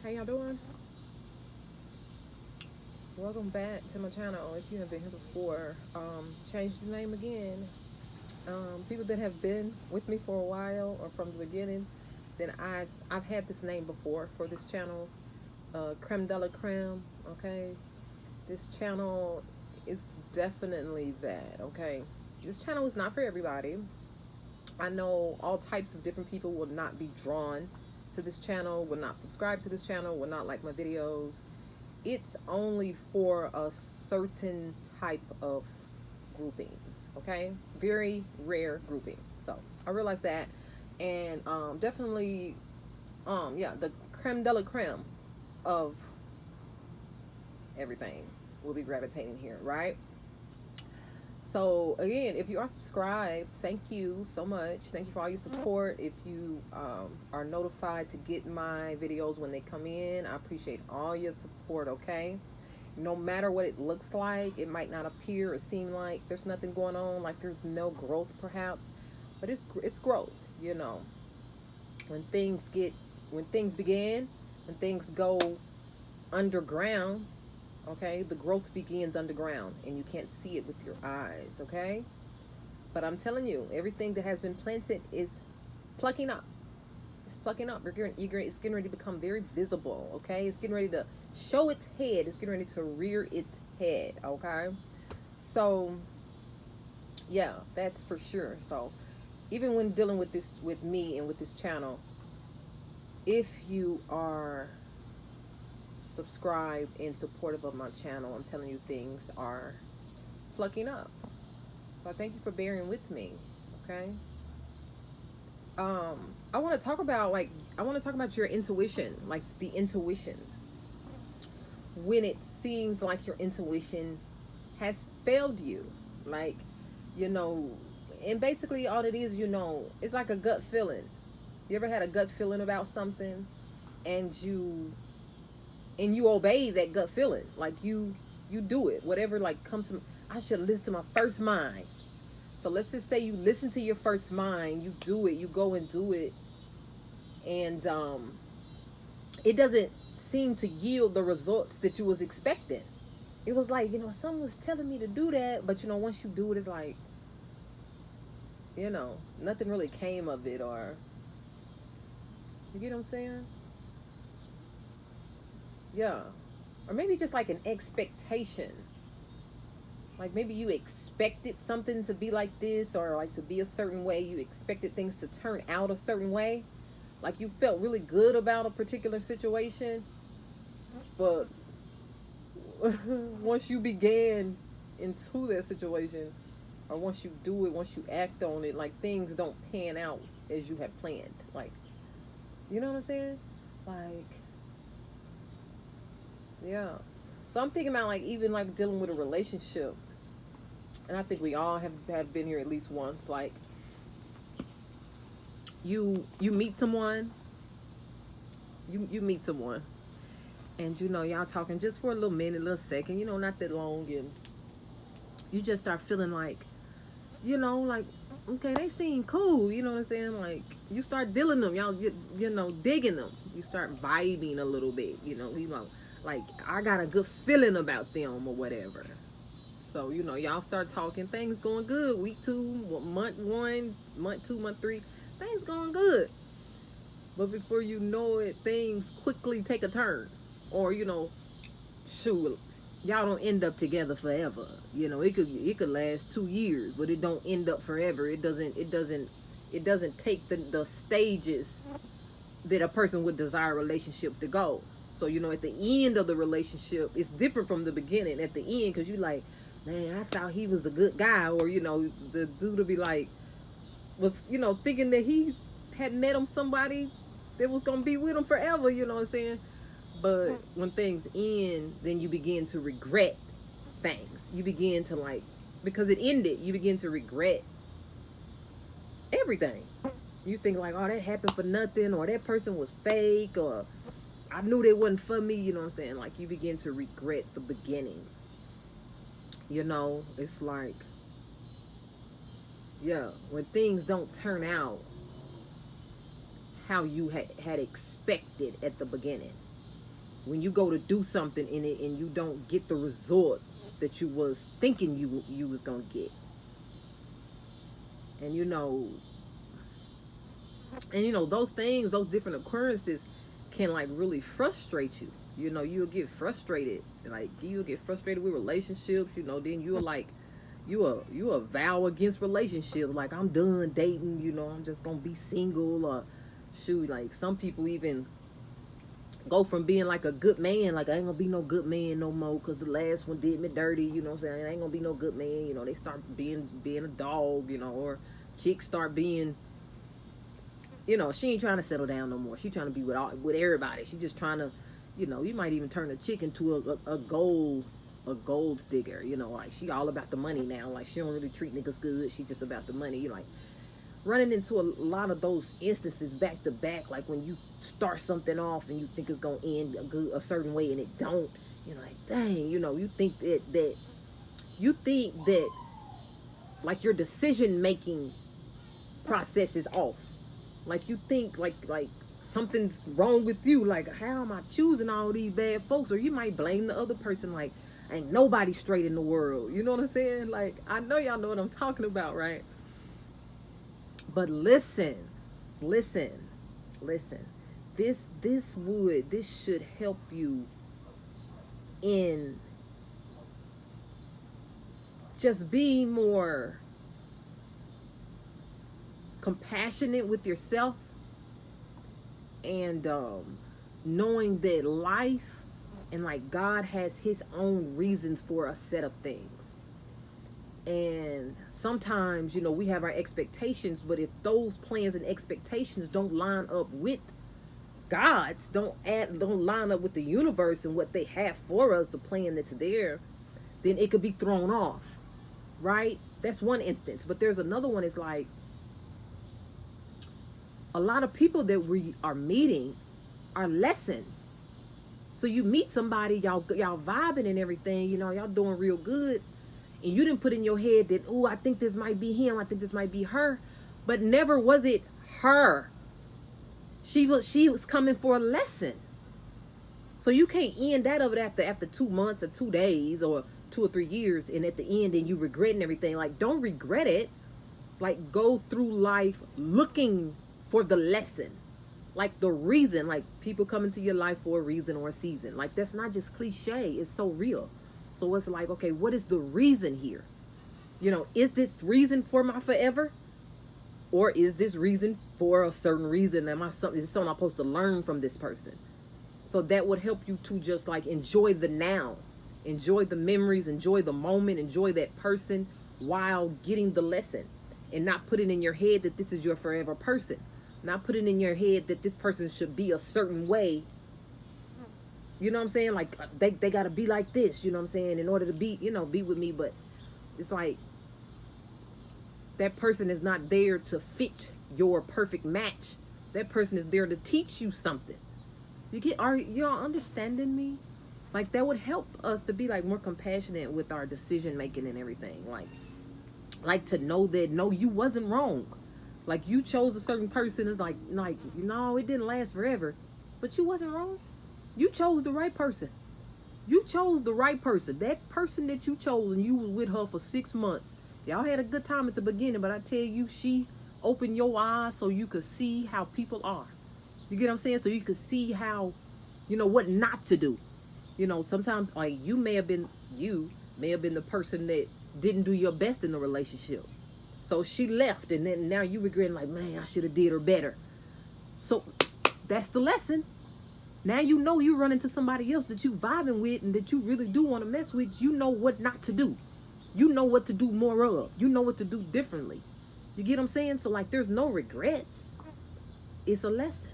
How y'all doing? Welcome back to my channel. If you have been here before, changed the name again. People that have been with me for a while or from the beginning, then I've had this name before for this channel, Creme de la Creme. Okay, this channel is definitely that. Okay, this channel is not for everybody. I know all types of different people will not be drawn to this channel, will not subscribe to this channel, will not like my videos. It's only for a certain type of grouping, okay? Very rare grouping. So I realize that, and definitely, yeah, the creme de la creme of everything will be gravitating here, right? So again, if you are subscribed, thank you so much. Thank you for all your support. If you are notified to get my videos when they come in, I appreciate all your support. Okay, no matter what it looks like, it might not appear or seem like there's nothing going on, like there's no growth perhaps, but it's growth. You know, when things get when things begin, when things go underground, okay, the growth begins underground and you can't see it with your eyes. Okay, but I'm telling you, everything that has been planted is plucking up. It's plucking up. It's getting ready to become very visible. Okay, it's getting ready to show its head. It's getting ready to rear its head. Okay, so yeah, that's for sure. So even when dealing with this, with me and with this channel, if you are subscribed and supportive of my channel, I'm telling you, things are plucking up. So I thank you for bearing with me. Okay. I want to talk about, like, I want to talk about your intuition, like the intuition, when it seems like your intuition has failed you, like, you know, and basically all it is, you know, it's like a gut feeling. You ever had a gut feeling about something, and you obey that gut feeling, like you do it, whatever, like comes from, I should listen to my first mind. So let's just say you listen to your first mind, you do it, you go and do it, and it doesn't seem to yield the results that you was expecting. It was like, you know, someone was telling me to do that, but you know, once you do it, it's like, you know, nothing really came of it, or you get what I'm saying? Yeah. Or maybe just like an expectation. Like maybe you expected something to be like this, or like to be a certain way. You expected things to turn out a certain way. Like you felt really good about a particular situation, but once you began into that situation, or once you do it, once you act on it, like things don't pan out as you had planned. Like, you know what I'm saying? Like, yeah. So I'm thinking about, like, even like dealing with a relationship, and I think we all have been here at least once. Like, you meet someone, you meet someone, and you know y'all talking just for a little minute, a little second, you know, not that long, and you just start feeling like, you know, like, okay, they seem cool, you know what I'm saying? Like, you start dealing them, y'all, you know, digging them. You start vibing a little bit, you know, like, I got a good feeling about them or whatever. So, you know, y'all start talking, things going good. Week 2, month 1, month 2, month 3, things going good. But before you know it, things quickly take a turn. Or, you know, shoot, y'all don't end up together forever. You know, it could last 2 years, but it don't end up forever. It doesn't take the stages that a person would desire a relationship to go. So, you know, at the end of the relationship, it's different from the beginning. At the end, because you like, man, I thought he was a good guy, or you know, the dude will be like, was, you know, thinking that he had met him somebody that was gonna be with him forever. You know what I'm saying? But when things end, then you begin to regret things. You begin to, like, because it ended, you begin to regret everything. You think like, oh, that happened for nothing, or that person was fake, or I knew they wasn't for me. You know what I'm saying? Like, you begin to regret the beginning. You know, it's like, yeah, when things don't turn out how you had expected at the beginning. when you go to do something in it and you don't get the result that you was thinking you was gonna get. And those things, those different occurrences can like really frustrate you. You'll get frustrated. Like you'll get frustrated with relationships, then you a vow against relationships. Like, I'm done dating, I'm just gonna be single. Or shoot, like some people even go from being like a good man, like I ain't gonna be no good man no more because the last one did me dirty, what I'm saying? I ain't gonna be no good man, they start being a dog, or chicks start being, she ain't trying to settle down no more. She trying to be with everybody. She just trying to, you might even turn a chick into a gold digger, like she all about the money now. Like she don't really treat niggas good. She just about the money. Like running into a lot of those instances back to back, like when you start something off and you think it's gonna end a certain way and it don't. You're like, dang, you think that like your decision making process is off. Like you think like something's wrong with you. Like, how am I choosing all these bad folks? Or you might blame the other person. Like, ain't nobody straight in the world. You know what I'm saying? Like, I know y'all know what I'm talking about, right? But listen. This should help you in just being more compassionate with yourself, and knowing that life and like God has his own reasons for a set of things. And sometimes, we have our expectations, but if those plans and expectations don't line up with God's, don't line up with the universe and what they have for us, the plan that's there, then it could be thrown off, right? That's one instance. But there's another one. Is like a lot of people that we are meeting are lessons. So you meet somebody, y'all vibing and everything, y'all doing real good, and you didn't put in your head that, oh, I think this might be him, I think this might be her, but never was it her. She was coming for a lesson. So you can't end that of it after 2 months or 2 days or 2 or 3 years, and at the end and you regretting everything. Like, don't regret it. Like, go through life looking for the lesson, like the reason. Like, people come into your life for a reason or a season. Like, that's not just cliche, it's so real. So it's like, okay, what is the reason here? Is this reason for my forever, or is this reason for a certain reason? Is something I'm supposed to learn from this person? So that would help you to just like enjoy the now, enjoy the memories, enjoy the moment, enjoy that person while getting the lesson, and not putting in your head that this is your forever person. Not putting in your head that this person should be a certain way. You know what I'm saying? Like, they got to be like this, you know what I'm saying, in order to be with me. But it's like, that person is not there to fit your perfect match. That person is there to teach you something. Are y'all understanding me? Like, that would help us to be like more compassionate with our decision making and everything. Like to know that, no, you wasn't wrong. Like, you chose a certain person. It's like, it didn't last forever, but you wasn't wrong. You chose the right person. You chose the right person. That person that you chose, and you was with her for 6 months. Y'all had a good time at the beginning, but I tell you, she opened your eyes so you could see how people are. You get what I'm saying? So you could see how, what not to do. Sometimes, like, you may have been the person that didn't do your best in the relationship. So she left, and then now you regretting, like, man, I should have did her better. So that's the lesson. Now you run into somebody else that you vibing with and that you really do want to mess with. You know what not to do. You know what to do more of. You know what to do differently. You get what I'm saying? So, like, there's no regrets. It's a lesson.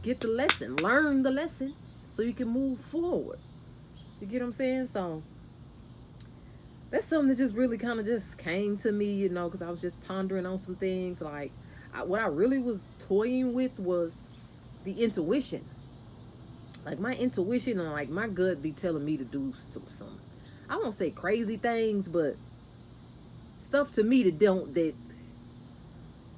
Get the lesson. Learn the lesson so you can move forward. You get what I'm saying? So that's something that just really kind of just came to me, because I was just pondering on some things. Like, what I really was toying with was the intuition. Like, my intuition and like my gut be telling me to do some I won't say crazy things, but stuff to me that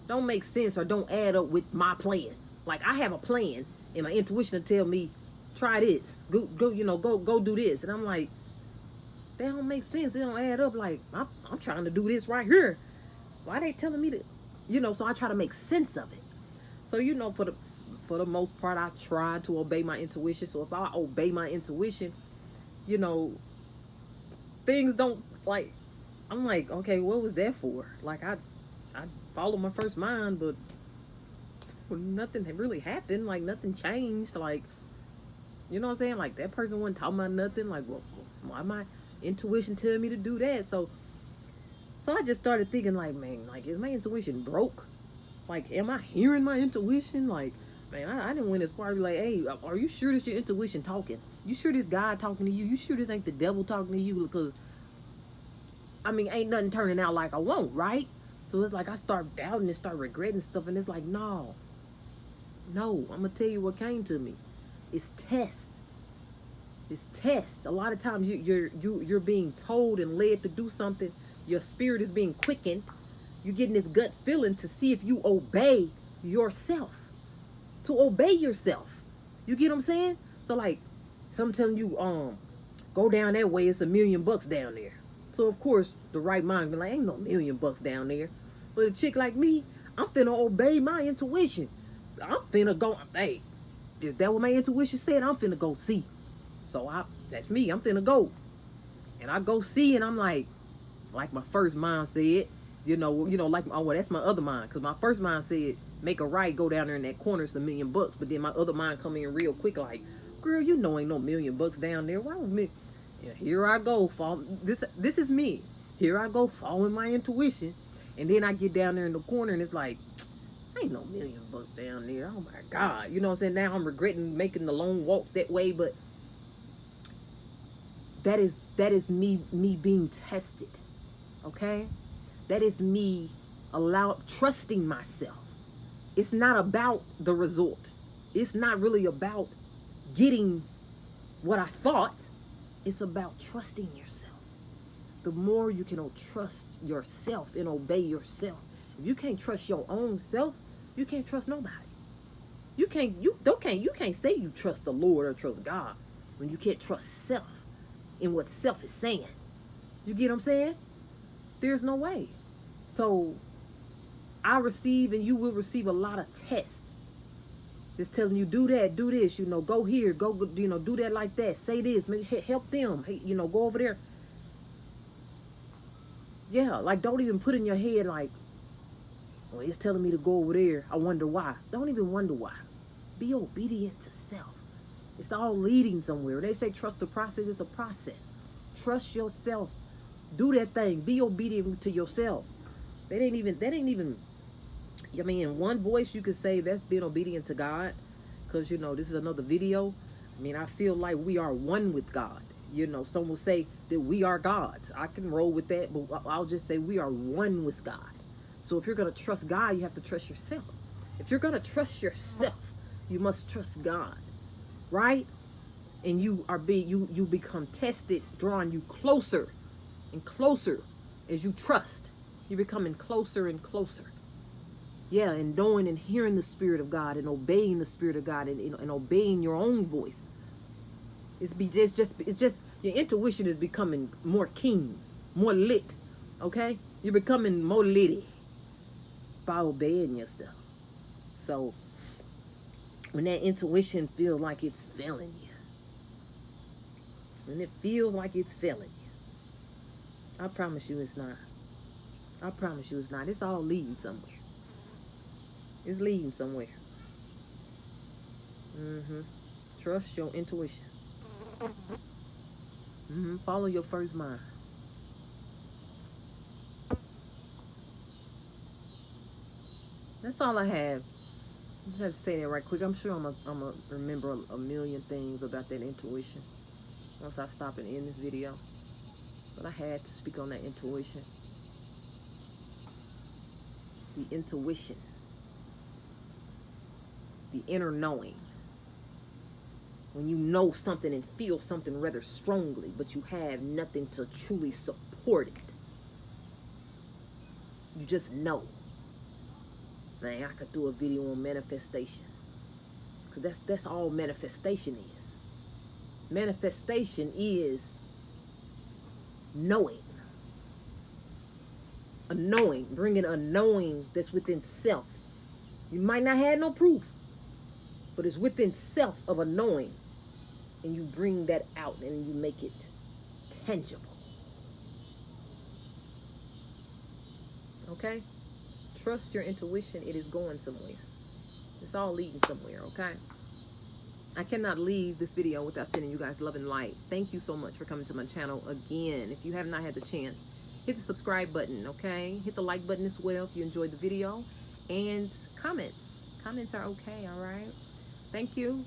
don't make sense or don't add up with my plan. Like, I have a plan, and my intuition will tell me try this. Go, go do this. And I'm like, that don't make sense. It don't add up. Like, I'm trying to do this right here. Why they telling me to, so I try to make sense of it. So, for the most part, I try to obey my intuition. So if I obey my intuition, you know, things don't, like, I'm like, okay, what was that for? Like, I followed my first mind, but nothing really happened. Like, nothing changed. Like, you know what I'm saying? Like, that person wasn't talking about nothing. Like, well, why my intuition telling me to do that? So I just started thinking, like, man, like, is my intuition broke? Like, am I hearing my intuition? Like, man, I didn't win this party. Like, hey, are you sure this your intuition talking? You sure this God talking to you? You sure this ain't the devil talking to you? Because, I mean, ain't nothing turning out like I want, right? So it's like I start doubting and start regretting stuff. And it's like, no, I'm going to tell you what came to me. It's test. It's test. A lot of times you're being told and led to do something. Your spirit is being quickened. You're getting this gut feeling to see if you obey yourself. To obey yourself. You get what I'm saying? So like, some telling you, go down that way, it's $1 million down there. So of course, the right mind be like, ain't no $1 million down there. But a chick like me, I'm finna obey my intuition. I'm finna go, hey, is that what my intuition said? I'm finna go see. So that's me, I'm finna go. And I go see, and I'm like my first mind said, like, oh, well, that's my other mind. Because my first mind said, make a right, go down there in that corner, it's $1 million. But then my other mind come in real quick, like, girl, ain't no $1 million down there. Why would me? Yeah, here I go, fall. This is me. Here I go, following my intuition. And then I get down there in the corner, and it's like, ain't no $1 million down there. Oh my God. You know what I'm saying? Now I'm regretting making the long walk that way, but that is me being tested. Okay? That is me trusting myself. It's not about the result. It's not really about getting what I thought. It's about trusting yourself. The more you can trust yourself and obey yourself. If you can't trust your own self, you can't trust nobody. You can't say you trust the Lord or trust God when you can't trust self in what self is saying. You get what I'm saying? There's no way. So I receive, and you will receive, a lot of tests. Just telling you, do that, do this, go here, go, do that like that, say this, help them, go over there. Yeah, like, don't even put in your head like, well, it's telling me to go over there, I wonder why. Don't even wonder why. Be obedient to self. It's all leading somewhere. They say trust the process. It's a process. Trust yourself. Do that thing. Be obedient to yourself. That ain't even, I mean, in one voice you could say that's being obedient to God. Because, this is another video. I mean, I feel like we are one with God. Some will say that we are gods. I can roll with that, but I'll just say we are one with God. So if you're going to trust God, you have to trust yourself. If you're going to trust yourself, you must trust God. Right? And you become tested, drawing you closer and closer as you trust. You're becoming closer and closer. Yeah, and knowing and hearing the Spirit of God and obeying the Spirit of God and obeying your own voice. It's just your intuition is becoming more keen, more lit. Okay? You're becoming more litty by obeying yourself. So when that intuition feels like it's failing you, when it feels like it's failing you, I promise you it's not. I promise you it's not. It's all leading somewhere. It's leading somewhere. Trust your intuition. Follow your first mind. That's all I have. I just have to say that right quick. I'm sure I'm gonna remember a million things about that intuition once I stop and end this video. But I had to speak on that intuition. The intuition. The inner knowing. When you know something and feel something rather strongly, but you have nothing to truly support it. You just know. Man, I could do a video on manifestation. Because that's all manifestation is. Manifestation is knowing. A knowing, bringing a knowing that's within self. You might not have no proof, but it's within self of a knowing. And you bring that out and you make it tangible. Okay? Trust your intuition. It is going somewhere. It's all leading somewhere, okay? I cannot leave this video without sending you guys love and light. Thank you so much for coming to my channel again. If you have not had the chance, hit the subscribe button, okay? Hit the like button as well if you enjoyed the video. And comments. Comments are okay, all right? Thank you.